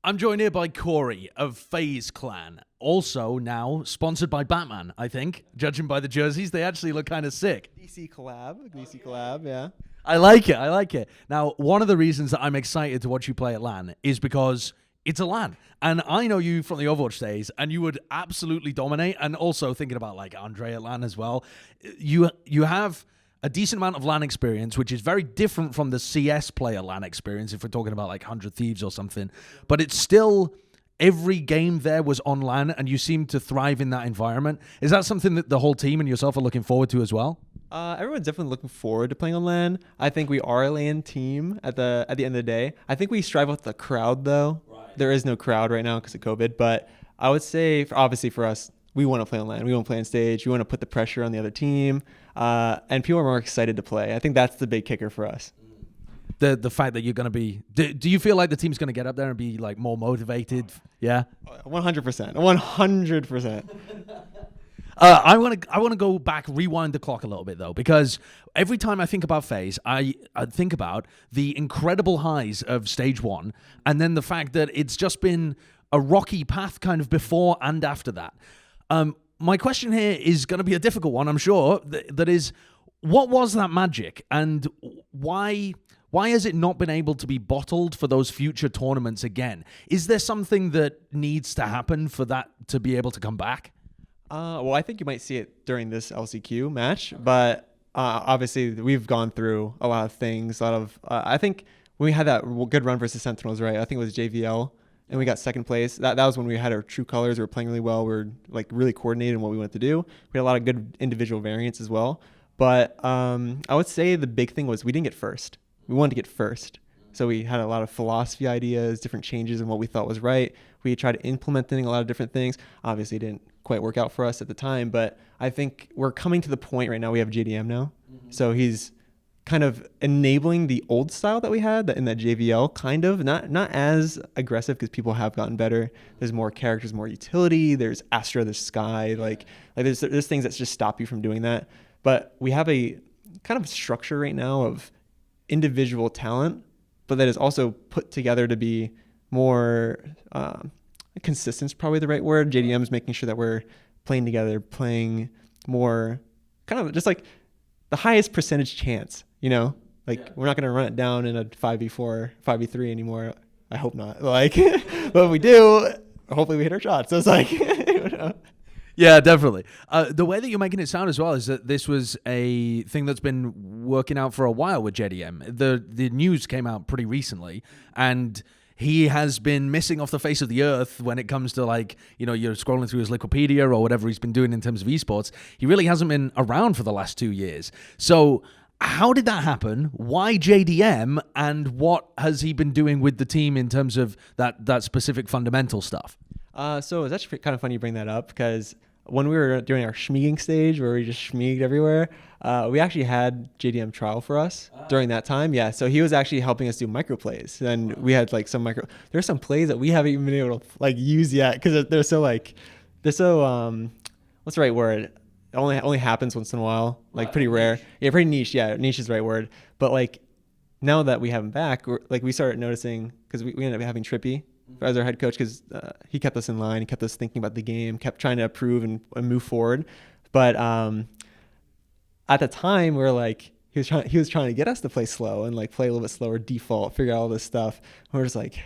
I'm joined here by Corey of FaZe Clan, also now sponsored by Batman, I think. Judging by the jerseys, they actually look kind of sick. DC collab, yeah. I like it. Now, one of the reasons that I'm excited to watch you play at LAN is because it's a LAN. And I know you from the Overwatch days, and you would absolutely dominate. And also thinking about like Andre at LAN as well. You have a decent amount of LAN experience, which is very different from the CS player LAN experience if we're talking about like 100 Thieves or something. But it's still, every game there was on LAN, and you seem to thrive in that environment. Is that something that the whole team and yourself are looking forward to as well? Everyone's definitely looking forward to playing on LAN. I think we are a LAN team at the end of the day. I think we strive with the crowd, though. Right. There is no crowd right now because of COVID. But I would say, obviously for us, we want to play on LAN. We want to play on stage. We want to put the pressure on the other team. And people are more excited to play. I think that's the big kicker for us. The fact that you're going to be... Do you feel like the team's going to get up there and be like more motivated? Yeah? 100%. 100%. I want to go back, rewind the clock a little bit, though, because every time I think about FaZe, I think about the incredible highs of Stage 1, and then the fact that it's just been a rocky path kind of before and after that. My question here is going to be a difficult one, I'm sure. That is, what was that magic, and why has it not been able to be bottled for those future tournaments again? Is there something that needs to happen for that to be able to come back? Well, I think you might see it during this LCQ match, but obviously we've gone through a lot of things. I think when we had that good run versus Sentinels, right? I think it was JVL, and we got second place. That was when we had our true colors. We were playing really well. We were like really coordinated in what we wanted to do. We had a lot of good individual variants as well. But I would say the big thing was we didn't get first. We wanted to get first. So we had a lot of philosophy ideas, different changes in what we thought was right. We tried implementing a lot of different things. Obviously, it didn't quite work out for us at the time, but I think we're coming to the point right now. We have JDM now. Mm-hmm. So he's kind of enabling the old style that we had in that JVL, kind of. Not as aggressive because people have gotten better. There's more characters, more utility. There's Astra, there's Sky. Like there's things that just stop you from doing that. But we have a kind of structure right now of individual talent, but that is also put together to be more consistent is probably the right word. JDM is making sure that we're playing together, playing more kind of just like the highest percentage chance, you know? Like we're not going to run it down in a 5v4, 5v3 anymore. I hope not. Like, but if we do, hopefully we hit our shots. So it's like, you know. Yeah, definitely. The way that you're making it sound as well is that this was a thing that's been working out for a while with JDM. The news came out pretty recently, and he has been missing off the face of the earth when it comes to, like, you know, you're scrolling through his Wikipedia or whatever he's been doing in terms of esports. He really hasn't been around for the last 2 years. So how did that happen? Why JDM? And what has he been doing with the team in terms of that specific fundamental stuff? So it's actually kind of funny you bring that up, because when we were doing our schmeeging stage where we just schmeeged everywhere, we actually had JDM trial for us during that time. Yeah, so he was actually helping us do micro plays, and we had like there's some plays that we haven't even been able to like use yet because they're so what's the right word? It only happens once in a while, like pretty rare. Yeah, pretty niche. Yeah, niche is the right word. But like now that we have him back, we started noticing, because we ended up having Trippy as our head coach, because he kept us in line, he kept us thinking about the game, kept trying to improve and move forward. But at the time, we were like, he was trying to get us to play slow and like play a little bit slower, default, figure out all this stuff. And we're just like,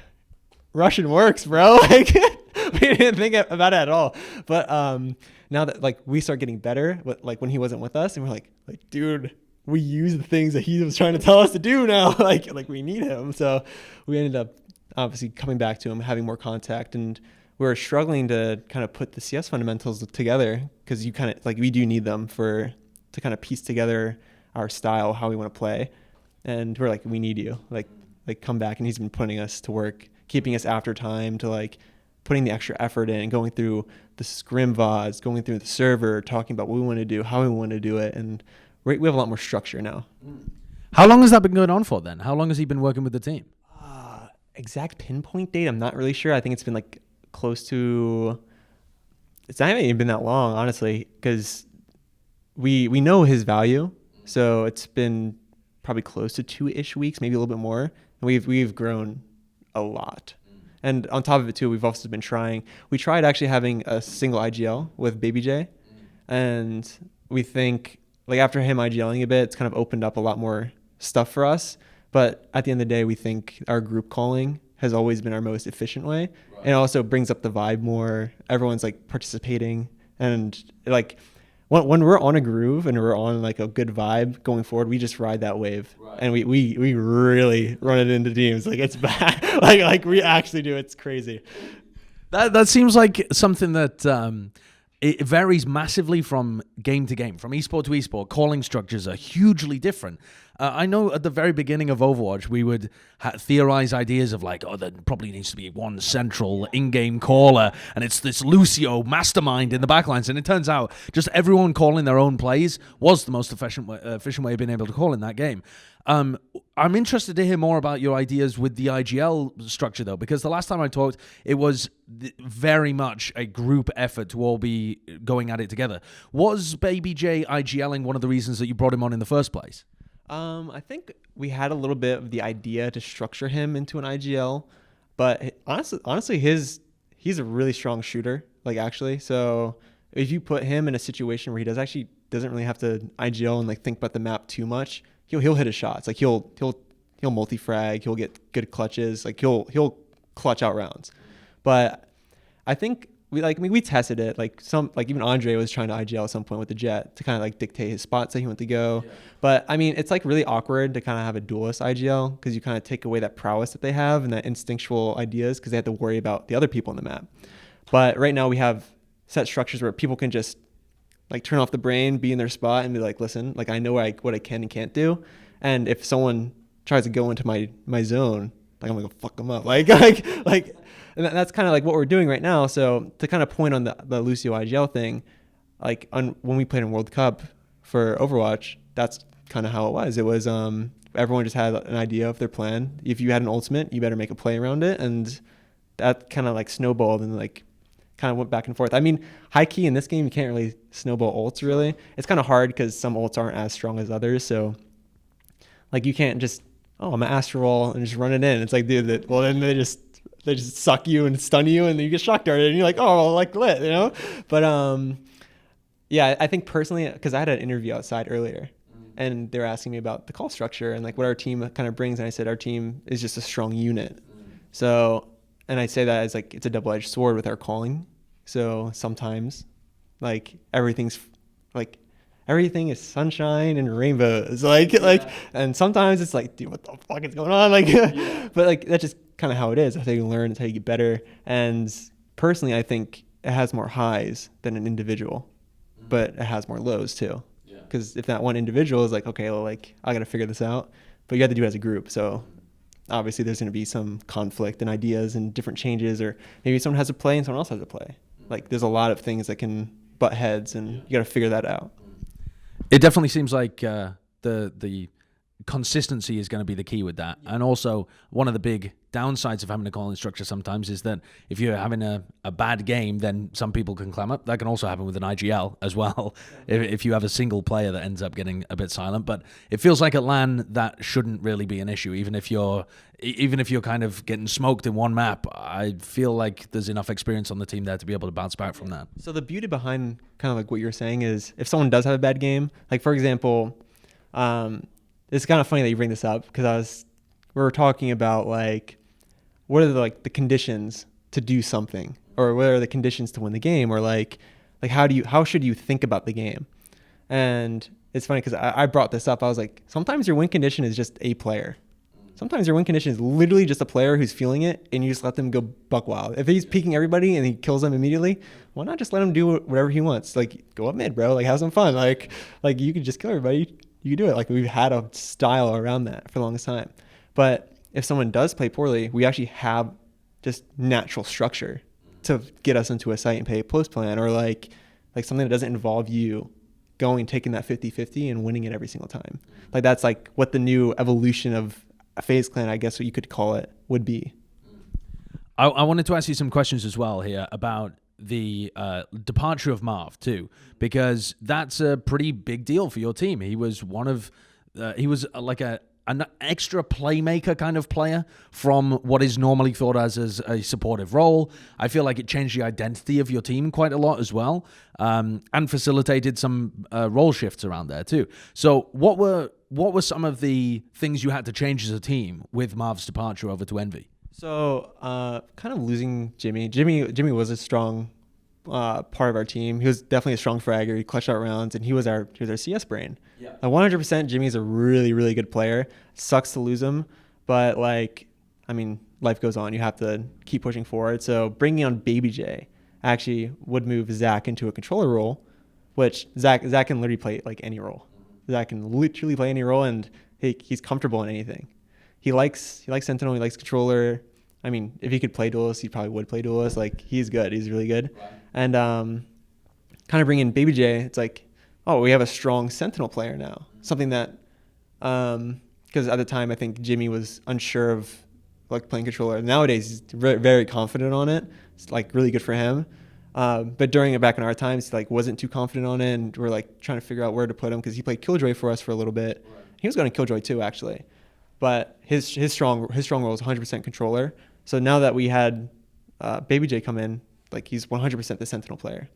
Russian works, bro. Like we didn't think about it at all. But now that like we start getting better, like when he wasn't with us, and we're like, dude, we use the things that he was trying to tell us to do now. like we need him. So we ended up obviously coming back to him, having more contact, and we were struggling to kind of put the CS fundamentals together, because you kind of like, we do need them to kind of piece together our style, how we want to play. And we're like, we need you, like come back. And he's been putting us to work, keeping us after time, to like putting the extra effort in, going through the scrim VODs, going through the server, talking about what we want to do, how we want to do it. And we have a lot more structure now. How long has that been going on for then? How long has he been working with the team? Exact pinpoint date, I'm not really sure. I think it's been like close to, it's not even been that long, honestly, because we know his value. So it's been probably close to 2-ish weeks, maybe a little bit more. And we've grown a lot. And on top of it too, we've also been we tried actually having a single IGL with Baby J. And we think like after him IGLing a bit, it's kind of opened up a lot more stuff for us. But at the end of the day, we think our group calling has always been our most efficient way. Right. And it also brings up the vibe more. Everyone's like participating, and like when we're on a groove and we're on like a good vibe going forward, we just ride that wave. Right. And we really run it into teams. Like it's bad. like we actually do. It's crazy. That seems like something that it varies massively from game to game, from esport to esport. Calling structures are hugely different. I know at the very beginning of Overwatch, we would theorize ideas of like, oh, there probably needs to be one central in-game caller, and it's this Lucio mastermind in the backlines. And it turns out just everyone calling their own plays was the most efficient way of being able to call in that game. I'm interested to hear more about your ideas with the IGL structure, though, because the last time I talked, it was very much a group effort to all be going at it together. Was Baby J IGLing one of the reasons that you brought him on in the first place? I think we had a little bit of the idea to structure him into an IGL, but honestly, he's a really strong shooter, like actually. So if you put him in a situation where he doesn't really have to IGL and like think about the map too much, he'll hit his shots. Like he'll multi-frag, he'll get good clutches, like he'll clutch out rounds. But I think we tested it. Like even Andre was trying to IGL at some point with the Jet to kind of like dictate his spots that he wanted to go. Yeah. But I mean, it's like really awkward to kind of have a duelist IGL because you kind of take away that prowess that they have and that instinctual ideas because they have to worry about the other people on the map. But right now we have set structures where people can just like turn off the brain, be in their spot, and be like, listen, like I know what I can and can't do, and if someone tries to go into my zone, like I'm gonna fuck them up, like, and that's kind of like what we're doing right now. So to kind of point on the Lucio IGL thing, like when we played in World Cup for Overwatch, that's kind of how it was. It was everyone just had an idea of their plan. If you had an ultimate, you better make a play around it, and that kind of like snowballed and like kind of went back and forth. I mean, high key in this game, you can't really snowball ults really. It's kind of hard because some ults aren't as strong as others. So like you can't just, oh, I'm an Astro Roll and just run it in. It's like, dude, well then they just suck you and stun you and then you get shock darted and you're like, oh, like lit, you know? But yeah, I think personally, because I had an interview outside earlier and they were asking me about the call structure and like what our team kind of brings. And I said, our team is just a strong unit. So, and I say that as like, it's a double-edged sword with our calling. So sometimes like everything is sunshine and rainbows, and sometimes it's like, dude, what the fuck is going on? Like, but like, that's just kind of how it is. That's how you learn, that's how you get better. And personally, I think it has more highs than an individual, but it has more lows too. Because if that one individual is like, okay, well, like I got to figure this out, but you have to do it as a group. So obviously there's going to be some conflict and ideas and different changes, or maybe someone has a play and someone else has a play. Like there's a lot of things that can butt heads and you got to figure that out. It definitely seems like the consistency is going to be the key with that. And also one of the big downsides of having a calling structure sometimes is that if you're having a bad game, then some people can clam up. That can also happen with an IGL as well. If you have a single player that ends up getting a bit silent. But it feels like at LAN that shouldn't really be an issue. Even if you're kind of getting smoked in one map, I feel like there's enough experience on the team there to be able to bounce back from that. So the beauty behind kind of like what you're saying is if someone does have a bad game, like for example, it's kind of funny that you bring this up because we were talking about like what are the conditions to do something, or what are the conditions to win the game, or like how should you think about the game? And it's funny because I brought this up. I was like, sometimes your win condition is just a player. Sometimes your win condition is literally just a player who's feeling it, and you just let them go buck wild. If he's peeking everybody and he kills them immediately, why not just let him do whatever he wants? Like, go up mid, bro. Like, have some fun. Like you could just kill everybody. You can do it. Like, we've had a style around that for the longest time. But if someone does play poorly, we actually have just natural structure to get us into a site and pay a post plan, or like something that doesn't involve you taking that 50-50 and winning it every single time. Like, that's like what the new evolution of a FaZe clan, I guess what you could call it, would be. I wanted to ask you some questions as well here about the departure of Marv too, because that's a pretty big deal for your team. He was like a an extra playmaker kind of player from what is normally thought as a supportive role. I feel like it changed the identity of your team quite a lot as well, and facilitated some role shifts around there too. So what were some of the things you had to change as a team with Marv's departure over to Envy? So kind of losing Jimmy. Jimmy was a strong part of our team. He was definitely a strong fragger. He clutched out rounds, and he was our CS brain. Yeah. 100%. Jimmy's a really, really good player. Sucks to lose him, but like, I mean, life goes on. You have to keep pushing forward. So bringing on Baby J actually would move Zach into a controller role, which Zach can literally play like any role. Zach can literally play any role, and he's comfortable in anything. He likes Sentinel. He likes controller. I mean, if he could play duelist, he probably would play duelist. Like, he's good. He's really good. Right. And kind of bring in Baby J. It's like, oh, we have a strong Sentinel player now. Something that, because at the time I think Jimmy was unsure of like playing controller. Nowadays he's very, very confident on it. It's like really good for him. But back in our times, he like wasn't too confident on it, and we're like trying to figure out where to put him because he played Killjoy for us for a little bit. Right. He was going to Killjoy too, actually. But his strong role is 100% controller. So now that we had Baby J come in, like he's 100% the Sentinel player.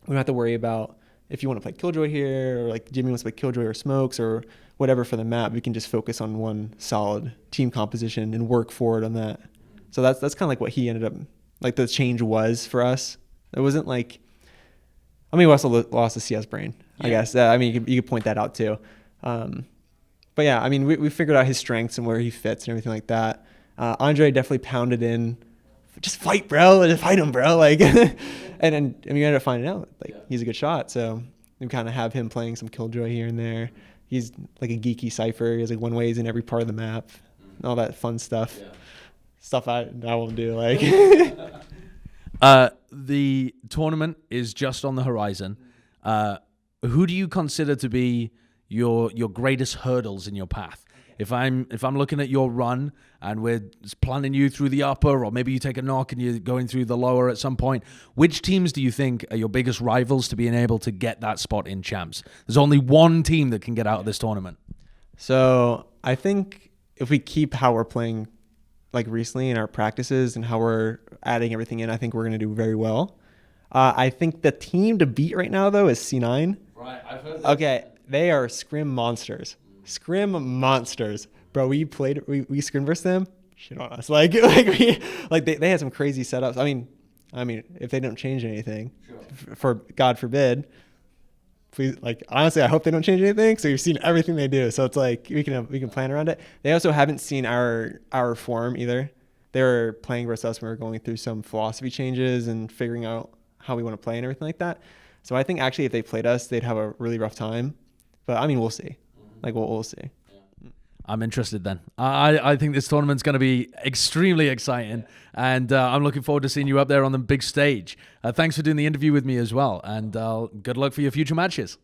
We don't have to worry about if you want to play Killjoy here, or like Jimmy wants to play Killjoy or Smokes or whatever for the map. We can just focus on one solid team composition and work forward on that. So that's kind of like what he ended up, like the change was for us. It wasn't like, I mean, we also lost the CS brain, I guess. I mean, you could point that out too. But yeah, I mean, we figured out his strengths and where he fits and everything like that. Andre definitely pounded in, just fight, bro. Just fight him, bro. Like, and we ended up finding out like he's a good shot. So we kind of have him playing some Killjoy here and there. He's like a geeky Cypher. He has like one ways in every part of the map, all that fun stuff. Yeah. Stuff I won't do. Like, the tournament is just on the horizon. Who do you consider to be your greatest hurdles in your path? If I'm looking at your run and we're planning you through the upper, or maybe you take a knock and you're going through the lower at some point, which teams do you think are your biggest rivals to being able to get that spot in champs? There's only one team that can get out of this tournament. So I think if we keep how we're playing like recently in our practices and how we're adding everything in, I think we're going to do very well. I think the team to beat right now, though, is C9. Right, I've heard that. Okay, they are scrim monsters. Scrim monsters. Bro, we scrim versus them. Shit on us. Like they had some crazy setups. I mean, if they don't change anything, sure. For God forbid, please, like, honestly, I hope they don't change anything. So you've seen everything they do. So it's like we can plan around it. They also haven't seen our form either. They were playing versus us when we were going through some philosophy changes and figuring out how we want to play and everything like that. So I think actually if they played us, they'd have a really rough time. But I mean, we'll see. Like we'll see. I'm interested then. I think this tournament's going to be extremely exciting, and I'm looking forward to seeing you up there on the big stage. Thanks for doing the interview with me as well, and good luck for your future matches.